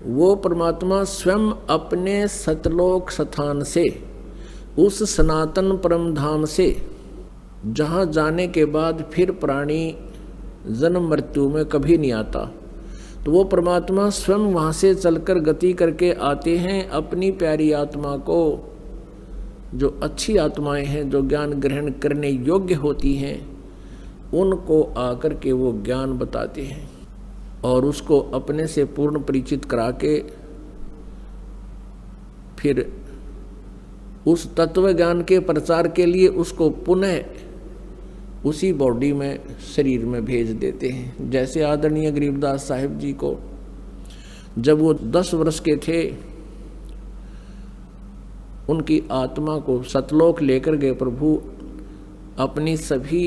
वो परमात्मा स्वयं अपने सतलोक स्थान से, उस सनातन परम धाम से, जहाँ जाने के बाद फिर प्राणी जन्म मृत्यु में कभी नहीं आता, तो वो परमात्मा स्वयं वहाँ से चलकर गति करके आते हैं अपनी प्यारी आत्मा को, जो अच्छी आत्माएं हैं, जो ज्ञान ग्रहण करने योग्य होती हैं, उनको आकर के वो ज्ञान बताते हैं और उसको अपने से पूर्ण परिचित करा के फिर उस तत्व ज्ञान के प्रचार के लिए उसको पुनः उसी बॉडी में, शरीर में भेज देते हैं। जैसे आदरणीय गरीबदास साहिब जी को जब वो 10 वर्ष के थे, उनकी आत्मा को सतलोक लेकर गए प्रभु, अपनी सभी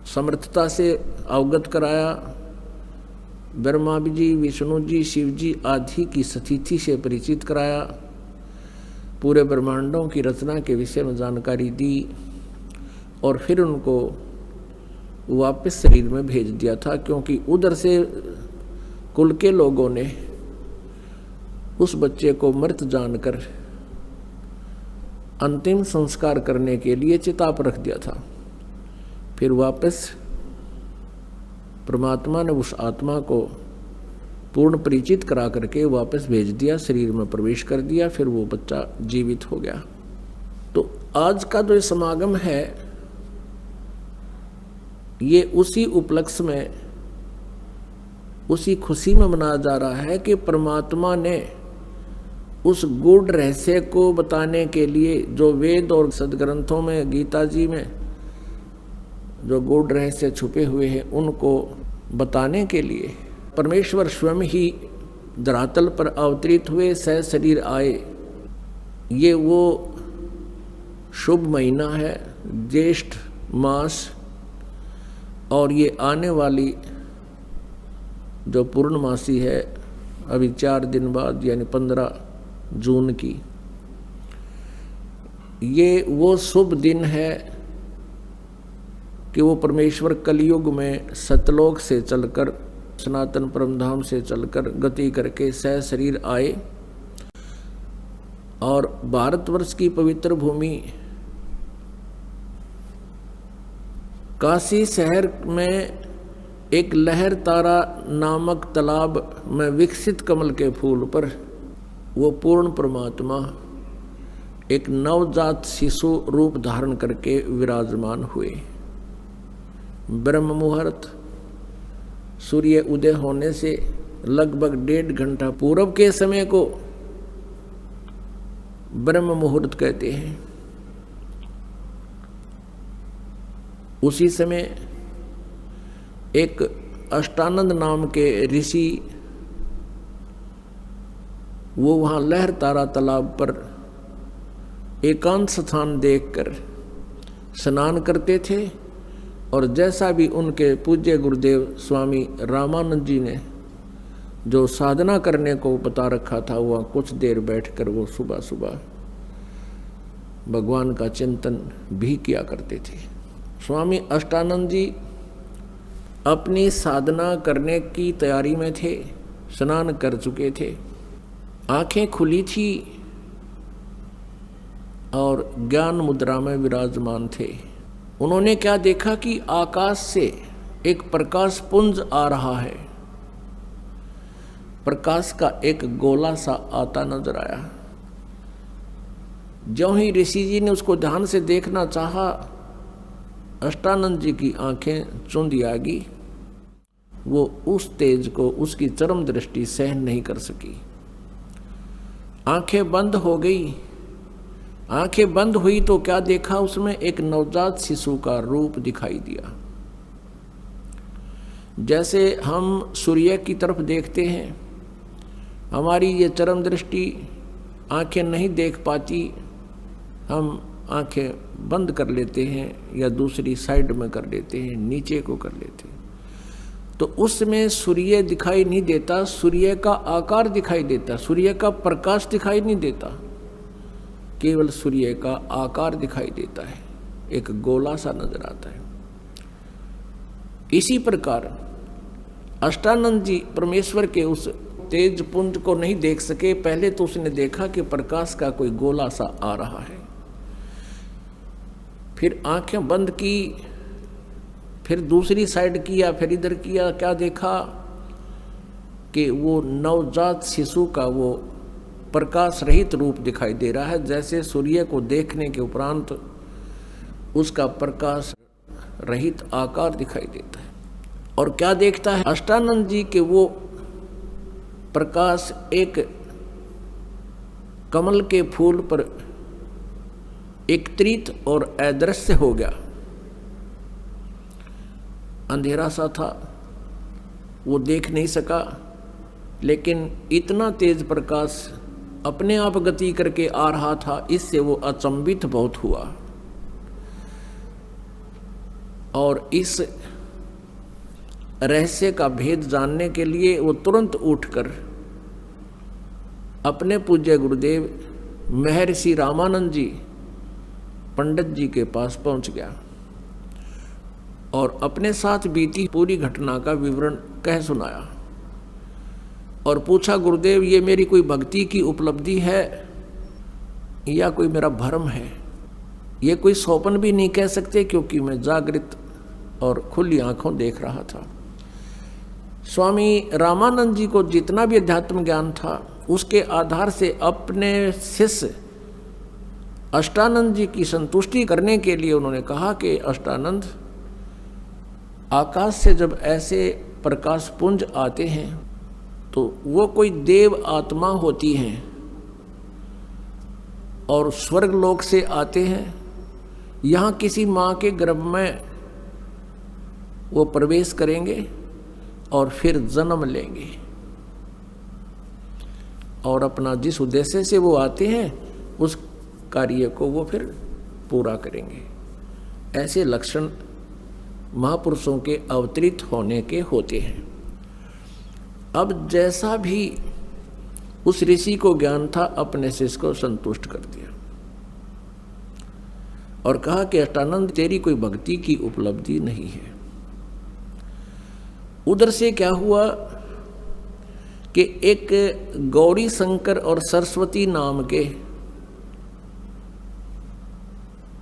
समर्थता से अवगत कराया, ब्रह्मा जी, विष्णु जी, शिव जी आदि की स्थिति से परिचित कराया, पूरे ब्रह्मांडों की रचना के विषय में जानकारी दी और फिर उनको वापस शरीर में भेज दिया था, क्योंकि उधर से कुल के लोगों ने उस बच्चे को मृत जानकर अंतिम संस्कार करने के लिए चिता पर रख दिया था। फिर वापस परमात्मा ने उस आत्मा को पूर्ण परिचित करा करके वापस भेज दिया, शरीर में प्रवेश कर दिया, फिर वो बच्चा जीवित हो गया। तो आज का जो समागम है ये उसी उपलक्ष्य में, उसी खुशी में मनाया जा रहा है कि परमात्मा ने उस गूढ़ रहस्य को बताने के लिए, जो वेद और सदग्रंथों में, गीता जी में जो गूढ़ रहस्य छुपे हुए हैं, उनको बताने के लिए परमेश्वर स्वयं ही धरातल पर अवतरित हुए, सह शरीर आए। ये वो शुभ महीना है, ज्येष्ठ मास, और ये आने वाली जो पूर्णमासी है अभी 4 दिन बाद, यानी 15 जून की, ये वो शुभ दिन है कि वो परमेश्वर कलयुग में सतलोक से चलकर, सनातन परमधाम से चलकर गति करके सह शरीर आए और भारतवर्ष की पवित्र भूमि काशी शहर में एक लहर तारा नामक तालाब में विकसित कमल के फूल पर वो पूर्ण परमात्मा एक नवजात शिशु रूप धारण करके विराजमान हुए। ब्रह्म मुहूर्त, सूर्य उदय होने से लगभग 1.5 घंटा पूर्व के समय को ब्रह्म मुहूर्त कहते हैं। उसी समय एक अष्टानंद नाम के ऋषि, वो वहाँ लहर तारा तालाब पर एकांत स्थान देखकर स्नान करते थे, और जैसा भी उनके पूज्य गुरुदेव स्वामी रामानंद जी ने जो साधना करने को बता रखा था, वह कुछ देर बैठकर वो सुबह सुबह भगवान का चिंतन भी किया करते थे। स्वामी अष्टानंद जी अपनी साधना करने की तैयारी में थे, स्नान कर चुके थे, आंखें खुली थी और ज्ञान मुद्रा में विराजमान थे। उन्होंने क्या देखा कि आकाश से एक प्रकाश पुंज आ रहा है। प्रकाश का एक गोला सा आता नजर आया। ज्यों ही ऋषि जी ने उसको ध्यान से देखना चाहा, अष्टानंद जी की आंखें चुंधी आ गई। वो उस तेज को, उसकी चरम दृष्टि सहन नहीं कर सकी, आंखें बंद हो गई। आंखें बंद हुई तो क्या देखा, उसमें एक नवजात शिशु का रूप दिखाई दिया। जैसे हम सूर्य की तरफ देखते हैं, हमारी ये चरम दृष्टि आंखें नहीं देख पाती, हम आंखें बंद कर लेते हैं या दूसरी साइड में कर लेते हैं, नीचे को कर लेते हैं, तो उसमें सूर्य दिखाई नहीं देता, सूर्य का आकार दिखाई देता, सूर्य का प्रकाश दिखाई नहीं देता। केवल सूर्य का आकार दिखाई देता है, एक गोला सा नजर आता है। इसी प्रकार अष्टानंद जी परमेश्वर के उस तेज पुंज को नहीं देख सके। पहले तो उसने देखा कि प्रकाश का कोई गोला सा आ रहा है, फिर आंखें बंद की, फिर दूसरी साइड किया, फिर इधर किया, क्या देखा कि वो नवजात शिशु का वो प्रकाश रहित रूप दिखाई दे रहा है, जैसे सूर्य को देखने के उपरांत उसका प्रकाश रहित आकार दिखाई देता है। और क्या देखता है अष्टानंद जी के वो प्रकाश एक कमल के फूल पर एकत्रित और अदृश्य हो गया। अंधेरा सा था, वो देख नहीं सका, लेकिन इतना तेज प्रकाश अपने आप गति करके आ रहा था, इससे वो अचंभित बहुत हुआ। और इस रहस्य का भेद जानने के लिए वो तुरंत उठकर अपने पूज्य गुरुदेव महर्षि रामानंद जी पंडित जी के पास पहुंच गया और अपने साथ बीती पूरी घटना का विवरण कह सुनाया और पूछा, गुरुदेव ये मेरी कोई भक्ति की उपलब्धि है या कोई मेरा भ्रम है? ये कोई स्वप्न भी नहीं कह सकते, क्योंकि मैं जागृत और खुली आंखों देख रहा था। स्वामी रामानंद जी को जितना भी अध्यात्म ज्ञान था, उसके आधार से अपने शिष्य अष्टानंद जी की संतुष्टि करने के लिए उन्होंने कहा कि अष्टानंद, आकाश से जब ऐसे प्रकाश पुंज आते हैं तो वो कोई देव आत्मा होती हैं और स्वर्ग लोक से आते हैं, यहाँ किसी माँ के गर्भ में वो प्रवेश करेंगे और फिर जन्म लेंगे और अपना जिस उद्देश्य से वो आते हैं उस कार्य को वो फिर पूरा करेंगे। ऐसे लक्षण महापुरुषों के अवतरित होने के होते हैं। अब जैसा भी उस ऋषि को ज्ञान था, अपने शिष्य को संतुष्ट कर दिया और कहा कि अष्टानंद, तेरी कोई भक्ति की उपलब्धि नहीं है। उधर से क्या हुआ कि एक गौरी शंकर और सरस्वती नाम के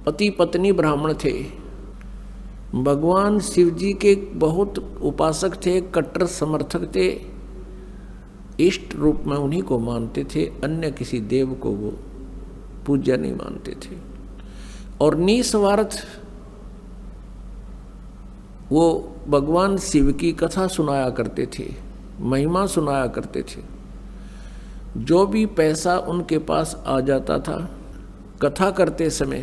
पति पत्नी ब्राह्मण थे। भगवान शिव जी के बहुत उपासक थे, कट्टर समर्थक थे, इष्ट रूप में उन्हीं को मानते थे, अन्य किसी देव को वो पूज्य नहीं मानते थे। और निस्वार्थ वो भगवान शिव की कथा सुनाया करते थे, महिमा सुनाया करते थे। जो भी पैसा उनके पास आ जाता था कथा करते समय,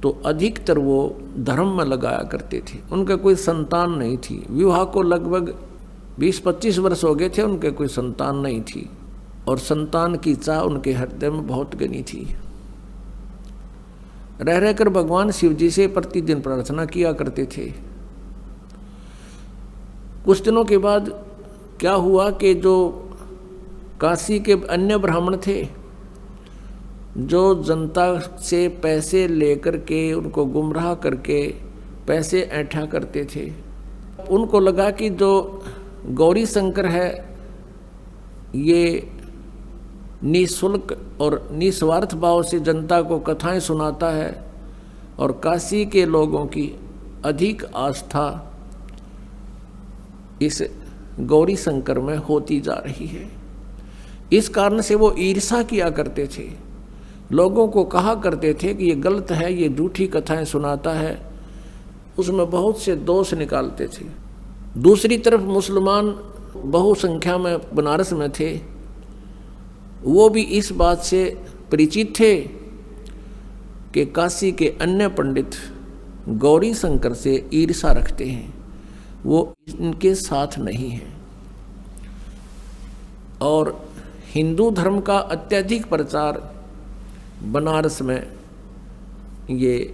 तो अधिकतर वो धर्म में लगाया करते थे। उनका कोई संतान नहीं थी, विवाह को लगभग 20-25 वर्ष हो गए थे, उनके कोई संतान नहीं थी और संतान की चाह उनके हृदय में बहुत घनी थी। रह रहकर भगवान शिव जी से प्रतिदिन प्रार्थना किया करते थे। कुछ दिनों के बाद क्या हुआ कि जो काशी के अन्य ब्राह्मण थे, जो जनता से पैसे लेकर के उनको गुमराह करके पैसे ऐंठा करते थे, उनको लगा कि जो गौरी शंकर है ये निःशुल्क और निस्वार्थ भाव से जनता को कथाएं सुनाता है और काशी के लोगों की अधिक आस्था इस गौरी शंकर में होती जा रही है। इस कारण से वो ईर्षा किया करते थे, लोगों को कहा करते थे कि ये गलत है, ये झूठी कथाएं सुनाता है, उसमें बहुत से दोष निकालते थे। दूसरी तरफ मुसलमान बहुसंख्या में बनारस में थे, वो भी इस बात से परिचित थे कि काशी के अन्य पंडित गौरी शंकर से ईर्षा रखते हैं, वो इनके साथ नहीं है। और हिंदू धर्म का अत्यधिक प्रचार बनारस में ये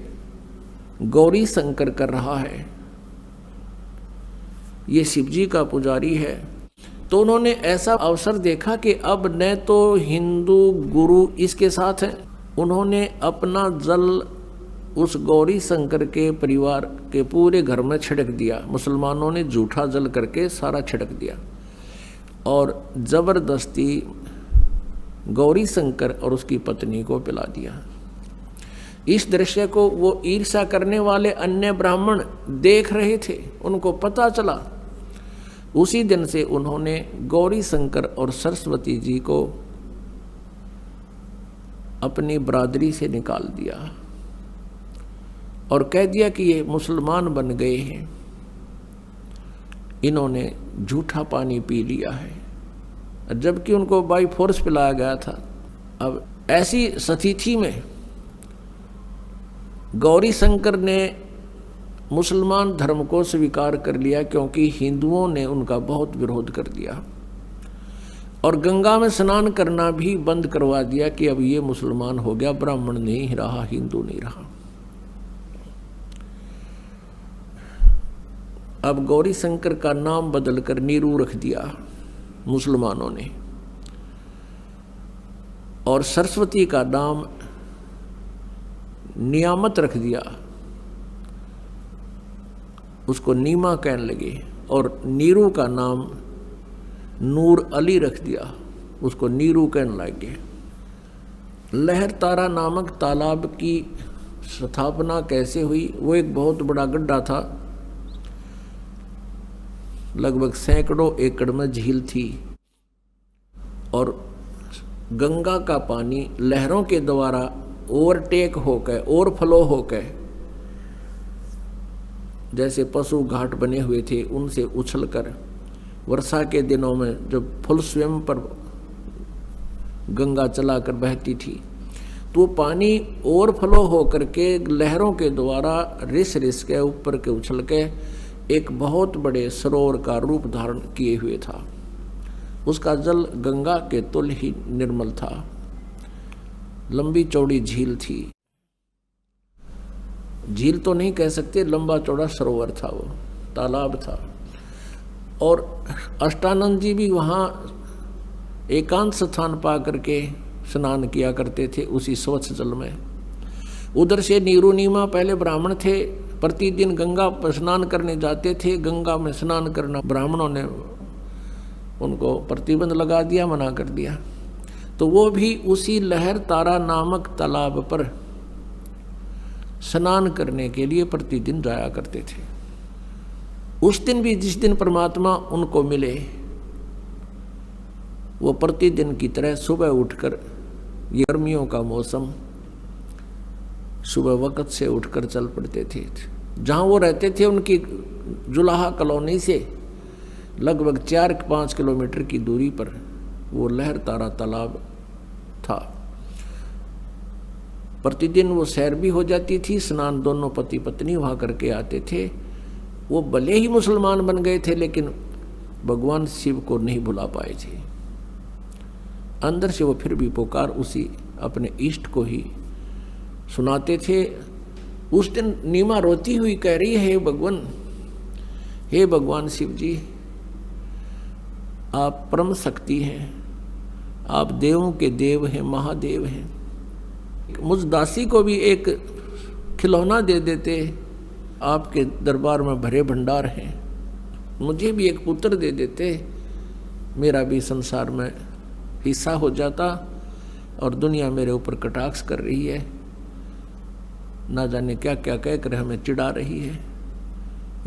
गौरी शंकर कर रहा है। ये शिवजी का पुजारी है, तो उन्होंने ऐसा अवसर देखा कि अब न तो हिंदू गुरु इसके साथ हैं, उन्होंने अपना जल उस गौरी शंकर के परिवार के पूरे घर में छिड़क दिया। मुसलमानों ने जूठा जल करके सारा छिड़क दिया और जबरदस्ती गौरी शंकर और उसकी पत्नी को पिला दिया। इस दृश्य को वो ईर्ष्या करने वाले अन्य ब्राह्मण देख रहे थे, उनको पता चला। उसी दिन से उन्होंने गौरी शंकर और सरस्वती जी को अपनी बरादरी से निकाल दिया और कह दिया कि ये मुसलमान बन गए हैं, इन्होंने झूठा पानी पी लिया है, जबकि उनको बाई फोर्स पिलाया गया था। अब ऐसी स्थिति में गौरी शंकर ने मुसलमान धर्म को स्वीकार कर लिया, क्योंकि हिंदुओं ने उनका बहुत विरोध कर दिया और गंगा में स्नान करना भी बंद करवा दिया कि अब ये मुसलमान हो गया, ब्राह्मण नहीं रहा, हिंदू नहीं रहा। अब गौरी शंकर का नाम बदलकर नीरू रख दिया मुसलमानों ने और सरस्वती का नाम नियामत रख दिया, उसको नीमा कहने लगे, और नीरू का नाम नूर अली रख दिया, उसको नीरू कहने लगे। लहर तारा नामक तालाब की स्थापना कैसे हुई? वो एक बहुत बड़ा गड्ढा था, लगभग सैकड़ों एकड़ में झील थी और गंगा का पानी लहरों के द्वारा ओवरटेक होकर, ओवरफ्लो होकर, जैसे पशु घाट बने हुए थे उनसे उछलकर वर्षा के दिनों में जब फुल स्वयं पर गंगा चलाकर बहती थी, तो पानी ओवरफ्लो होकर के लहरों के द्वारा रिस रिस के ऊपर के उछल के एक बहुत बड़े सरोवर का रूप धारण किए हुए था। उसका जल गंगा के तुल्य ही निर्मल था, लंबी चौड़ी झील थी, झील तो नहीं कह सकते, लंबा चौड़ा सरोवर था, वो तालाब था। और अष्टानंद जी भी वहाँ एकांत स्थान पा करके स्नान किया करते थे उसी स्वच्छ जल में। उधर से नीरू नीमा पहले ब्राह्मण थे, प्रतिदिन गंगा पर स्नान करने जाते थे। गंगा में स्नान करना ब्राह्मणों ने उनको प्रतिबंध लगा दिया, मना कर दिया, तो वो भी उसी लहर तारा नामक तालाब पर स्नान करने के लिए प्रतिदिन जाया करते थे। उस दिन भी जिस दिन परमात्मा उनको मिले, वो प्रतिदिन की तरह सुबह उठकर, ये गर्मियों का मौसम, सुबह वक्त से उठकर चल पड़ते थे। जहाँ वो रहते थे उनकी जुलाहा कॉलोनी से लगभग 4-5 किलोमीटर की दूरी पर वो लहर तारा तालाब था। प्रतिदिन वो सैर भी हो जाती थी, स्नान दोनों पति पत्नी वहाँ करके आते थे। वो भले ही मुसलमान बन गए थे, लेकिन भगवान शिव को नहीं भुला पाए थे। अंदर से वो फिर भी पुकार उसी अपने इष्ट को ही सुनाते थे। उस दिन नीमा रोती हुई कह रही है, हे भगवान शिव जी, आप परम शक्ति हैं, आप देवों के देव हैं, महादेव हैं। मुझ दासी को भी एक खिलौना दे देते, आपके दरबार में भरे भंडार हैं। मुझे भी एक पुत्र दे देते, मेरा भी संसार में हिस्सा हो जाता, और दुनिया मेरे ऊपर कटाक्ष कर रही है, ना जाने क्या क्या कहकर हमें चिढ़ा रही है।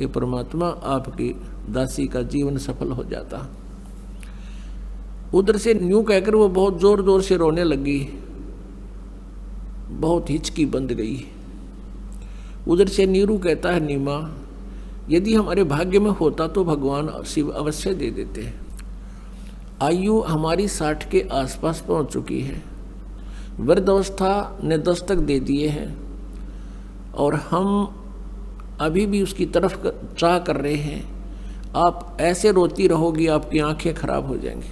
ये परमात्मा आपकी दासी का जीवन सफल हो जाता। उधर से न्यू कहकर वो बहुत जोर जोर से रोने लगी, बहुत हिचकी बंद गई। उधर से नीरू कहता है, नीमा, यदि हमारे भाग्य में होता तो भगवान शिव अवश्य दे देते। आयु हमारी 60 के आसपास पहुंच चुकी है, वृद्धावस्था ने दस्तक दे दिए हैं, और हम अभी भी उसकी तरफ चाह कर रहे हैं। आप ऐसे रोती रहोगी, आपकी आंखें खराब हो जाएंगी।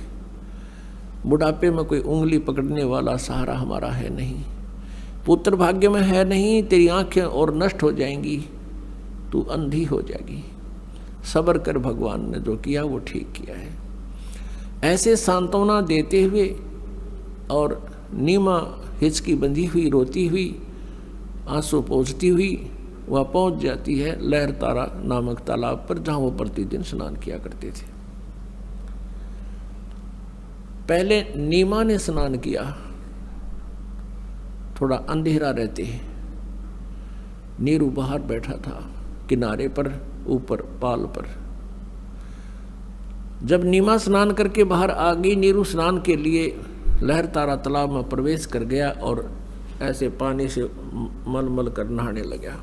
बुढ़ापे में कोई उंगली पकड़ने वाला सहारा हमारा है नहीं, पुत्र भाग्य में है नहीं, तेरी आंखें और नष्ट हो जाएंगी, तू अंधी हो जाएगी। सब्र कर, भगवान ने जो किया वो ठीक किया है। ऐसे सांत्वना देते हुए और नीमा हिचकी बंधी हुई रोती हुई आंसू पोंछती हुई वह पहुंच जाती है लहरतारा नामक तालाब पर, जहां वो प्रतिदिन स्नान किया करते थे। पहले नीमा ने स्नान किया, थोड़ा अंधेरा रहते नीरू बाहर बैठा था किनारे पर, ऊपर पाल पर। जब नीमा स्नान करके बाहर आ गई, नीरू स्नान के लिए लहरतारा तालाब में प्रवेश कर गया और ऐसे पानी से मल कर नहाने लगा,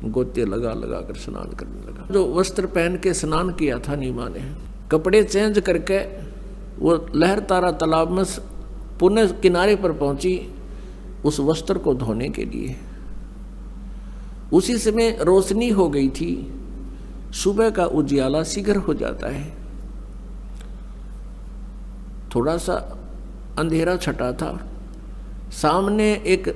गोते लगा लगा कर स्नान करने लगा। जो वस्त्र पहन के स्नान किया था नीमा ने, कपड़े चेंज करके वो लहरतारा तालाब में पुनः किनारे पर पहुंची उस वस्त्र को धोने के लिए। उसी समय रोशनी हो गई थी, सुबह का उजियाला शीघ्र हो जाता है। थोड़ा सा अंधेरा छटा था, सामने एक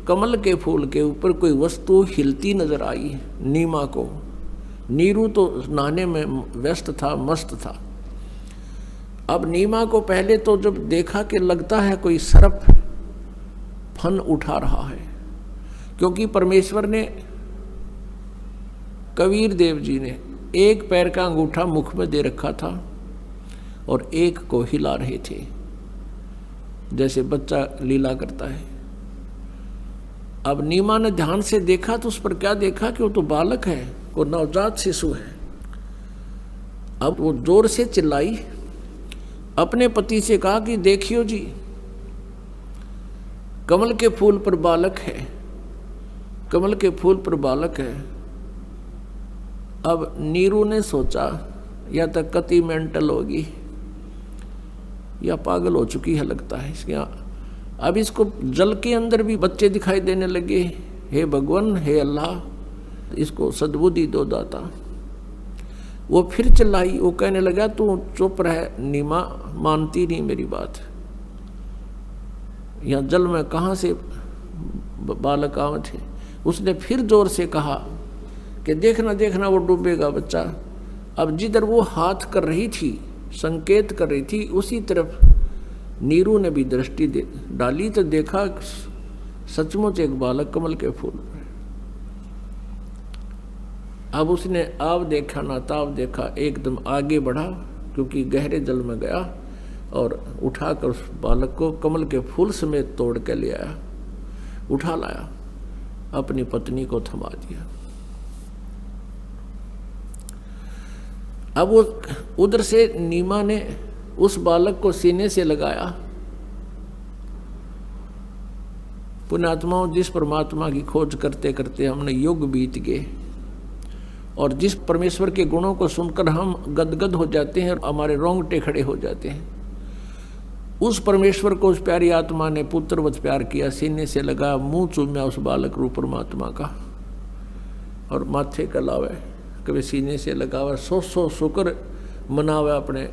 कमल के फूल के ऊपर कोई वस्तु हिलती नजर आई नीमा को। नीरू तो नहाने में व्यस्त था, मस्त था। अब नीमा को पहले तो जब देखा कि लगता है कोई सर्प फन उठा रहा है, क्योंकि परमेश्वर ने, कबीर देव जी ने एक पैर का अंगूठा मुख में दे रखा था और एक को हिला रहे थे, जैसे बच्चा लीला करता है। अब नीमा ने ध्यान से देखा तो उस पर क्या देखा कि वो तो बालक है, वो नवजात शिशु है। अब वो जोर से चिल्लाई, अपने पति से कहा कि देखियो जी, कमल के फूल पर बालक है, कमल के फूल पर बालक है। अब नीरू ने सोचा या तो कति मेंटल होगी या पागल हो चुकी है लगता है इसके। अब इसको जल के अंदर भी बच्चे दिखाई देने लगे। हे भगवान, हे अल्लाह, इसको सद्बुद्धि दो दाता। वो फिर चिल्लाई, वो कहने लगा तू चुप रह नीमा, मानती नहीं मेरी बात। यहाँ जल में कहाँ से बालक आवे थे। उसने फिर जोर से कहा कि देखना देखना वो डूबेगा बच्चा। अब जिधर वो हाथ कर रही थी, संकेत कर रही थी, उसी तरफ नीरू ने भी दृष्टि डाली तो देखा सचमुच एक बालक कमल के फूल पर। अब उसने आव देखा ना ताव देखा, एकदम आगे बढ़ा, क्योंकि गहरे जल में गया और उठाकर उस बालक को कमल के फूल समेत तोड़ के ले आया, उठा लाया, अपनी पत्नी को थमा दिया। अब वो उधर से नीमा ने उस बालक को सीने से लगाया। पुण्यात्माओं, जिस परमात्मा की खोज करते करते हमने युग बीत गए और जिस परमेश्वर के गुणों को सुनकर हम गदगद हो जाते हैं और हमारे रोंगटे खड़े हो जाते हैं, उस परमेश्वर को उस प्यारी आत्मा ने पुत्रवत प्यार किया, सीने से लगा, मुंह चूम्या उस बालक रूप परमात्मा का और माथे का लावे, कभी सीने से लगावे, सौ शुक्र मनावे अपने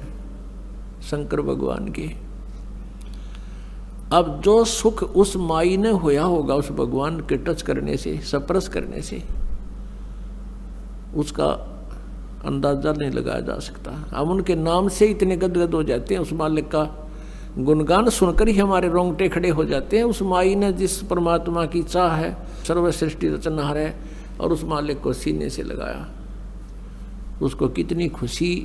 शंकर भगवान की। अब जो सुख उस माई ने होया होगा उस भगवान के टच करने से, स्पर्श करने से, उसका अंदाजा नहीं लगाया जा सकता। हम उनके नाम से इतने गदगद हो जाते हैं, उस मालिक का गुणगान सुनकर ही हमारे रोंगटे खड़े हो जाते हैं। उस माई ने जिस परमात्मा की चाह है, सर्व सृष्टि रचनहार है, और उस मालिक को सीने से लगाया, उसको कितनी खुशी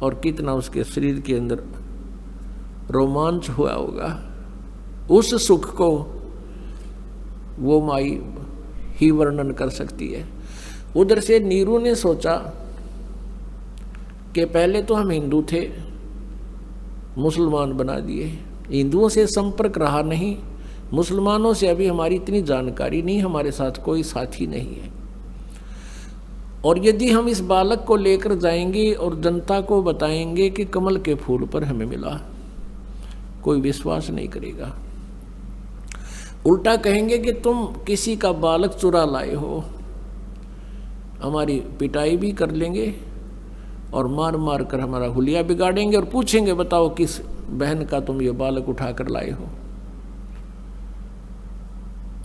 और कितना उसके शरीर के अंदर रोमांच हुआ होगा। उस सुख को वो माई ही वर्णन कर सकती है। उधर से नीरू ने सोचा कि पहले तो हम हिंदू थे, मुसलमान बना दिए, हिंदुओं से संपर्क रहा नहीं, मुसलमानों से अभी हमारी इतनी जानकारी नहीं, हमारे साथ कोई साथी नहीं है। और यदि हम इस बालक को लेकर जाएंगे और जनता को बताएंगे कि कमल के फूल पर हमें मिला, कोई विश्वास नहीं करेगा। उल्टा कहेंगे कि तुम किसी का बालक चुरा लाए हो, हमारी पिटाई भी कर लेंगे और मार मार कर हमारा हुलिया बिगाड़ेंगे और पूछेंगे बताओ किस बहन का तुम ये बालक उठा कर लाए हो,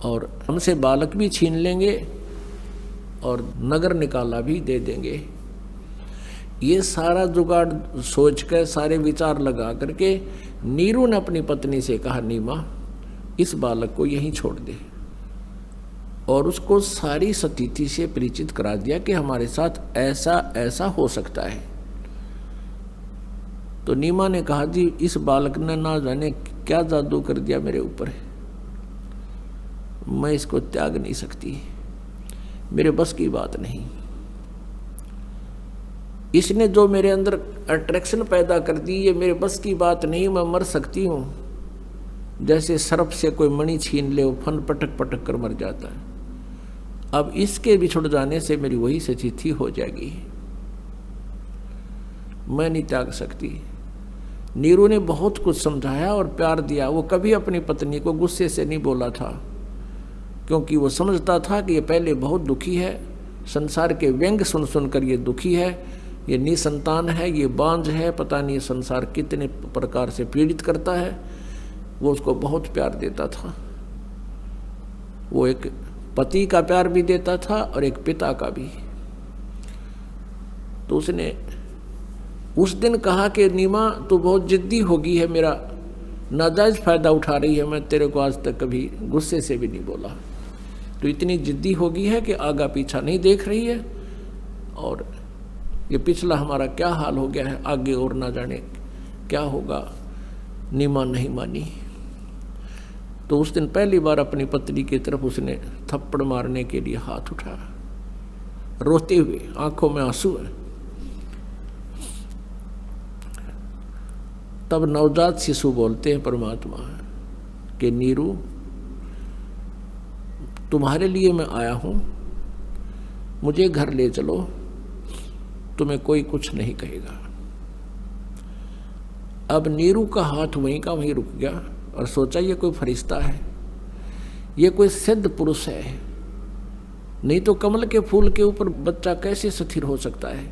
और हमसे बालक भी छीन लेंगे और नगर निकाला भी दे देंगे। ये सारा जुगाड़ सोच कर, सारे विचार लगा करके नीरू ने अपनी पत्नी से कहा, नीमा इस बालक को यहीं छोड़ दे, और उसको सारी स्थिति से परिचित करा दिया कि हमारे साथ ऐसा ऐसा हो सकता है। तो नीमा ने कहा, जी इस बालक ने ना जाने क्या जादू कर दिया मेरे ऊपर, मैं इसको त्याग नहीं सकती, मेरे बस की बात नहीं। इसने जो मेरे अंदर अट्रैक्शन पैदा कर दी, ये मेरे बस की बात नहीं, मैं मर सकती हूँ। जैसे सर्प से कोई मणि छीन ले, वो फन पटक पटक कर मर जाता है। अब इसके बिछुड़ जाने से मेरी वही स्थिति हो जाएगी, मैं नहीं त्याग सकती। नीरू ने बहुत कुछ समझाया और प्यार दिया। वो कभी अपनी पत्नी को गुस्से से नहीं बोला था, क्योंकि वो समझता था कि ये पहले बहुत दुखी है, संसार के व्यंग सुन सुनकर ये दुखी है, ये निसंतान है, ये बांझ है, पता नहीं संसार कितने प्रकार से पीड़ित करता है। वो उसको बहुत प्यार देता था। वो एक पति का प्यार भी देता था और एक पिता का भी। तो उसने उस दिन कहा कि नीमा तू बहुत जिद्दी हो गई है, मेरा नाजायज फायदा उठा रही है, मैं तेरे को आज तक कभी गुस्से से भी नहीं बोला, तो इतनी जिद्दी हो गई है कि आगा पीछा नहीं देख रही है, और ये पिछला हमारा क्या हाल हो गया है, आगे और ना जाने क्या होगा। नीमा नहीं मानी। तो उस दिन पहली बार अपनी पत्नी की तरफ उसने थप्पड़ मारने के लिए हाथ उठाया, रोते हुए, आंखों में आंसू है। तब नवजात शिशु बोलते हैं परमात्मा कि नीरू तुम्हारे लिए मैं आया हूं, मुझे घर ले चलो, तुम्हें कोई कुछ नहीं कहेगा। अब नीरू का हाथ वहीं का वहीं रुक गया और सोचा ये कोई फरिश्ता है, ये कोई सिद्ध पुरुष है, नहीं तो कमल के फूल के ऊपर बच्चा कैसे स्थिर हो सकता है।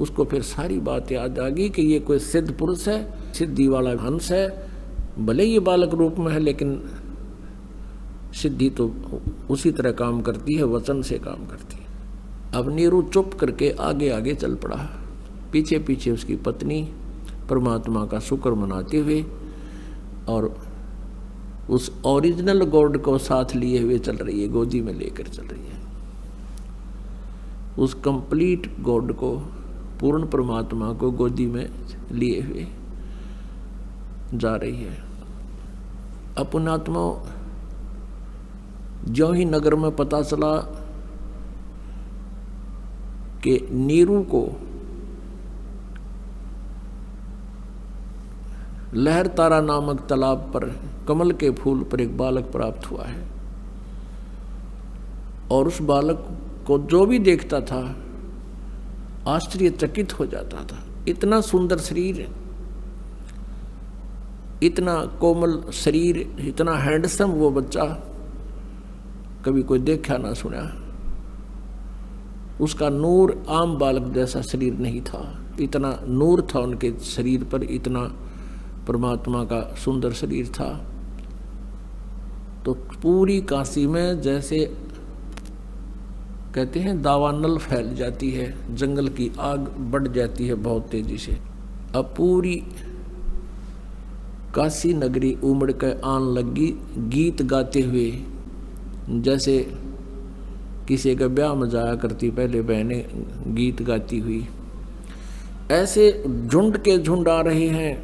उसको फिर सारी बात याद आ गई कि ये कोई सिद्ध पुरुष है, सिद्धि वाला हंस है, भले ये बालक रूप में है लेकिन सिद्धि तो उसी तरह काम करती है, वचन से काम करती है। अब नीरू चुप करके आगे आगे चल पड़ा, पीछे पीछे उसकी पत्नी परमात्मा का शुक्र मनाते हुए और उस ओरिजिनल गॉड को साथ लिए हुए चल रही है, गोदी में लेकर चल रही है। उस कंप्लीट गॉड को, पूर्ण परमात्मा को गोदी में लिए हुए जा रही है। अपनात्मा ज्यों ही नगर में पता चला कि नीरू को लहर तारा नामक तालाब पर कमल के फूल पर एक बालक प्राप्त हुआ है, और उस बालक को जो भी देखता था आश्चर्यचकित हो जाता था। इतना सुंदर शरीर, इतना कोमल शरीर, इतना हैंडसम वो बच्चा कभी कोई देखा ना सुना। उसका नूर आम बालक जैसा शरीर नहीं था, इतना नूर था उनके शरीर पर, इतना परमात्मा का सुंदर शरीर था। तो पूरी काशी में जैसे कहते हैं दावानल फैल जाती है, जंगल की आग बढ़ जाती है बहुत तेजी से। अब पूरी काशी नगरी उमड़ कर आन लगी, गीत गाते हुए, जैसे किसी का ब्याह में जाया करती पहले बहनें गीत गाती हुई, ऐसे झुंड के झुंड आ रहे हैं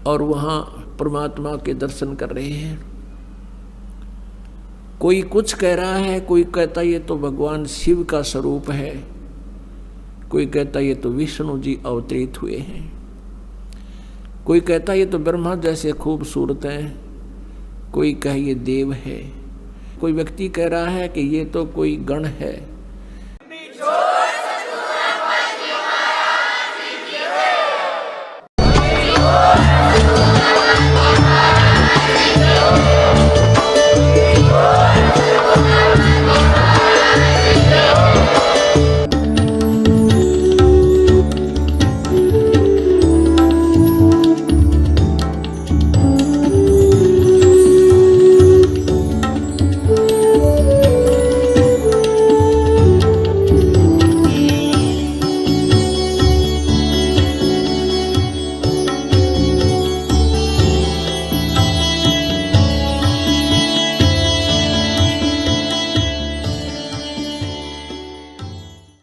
और वहाँ परमात्मा के दर्शन कर रहे हैं। कोई कुछ कह रहा है, कोई कहता ये तो भगवान शिव का स्वरूप है, कोई कहता ये तो विष्णु जी अवतरित हुए हैं, कोई कहता ये तो ब्रह्मा जैसे खूबसूरत हैं, कोई कहे ये देव है, कोई व्यक्ति कह रहा है कि ये तो कोई गण है,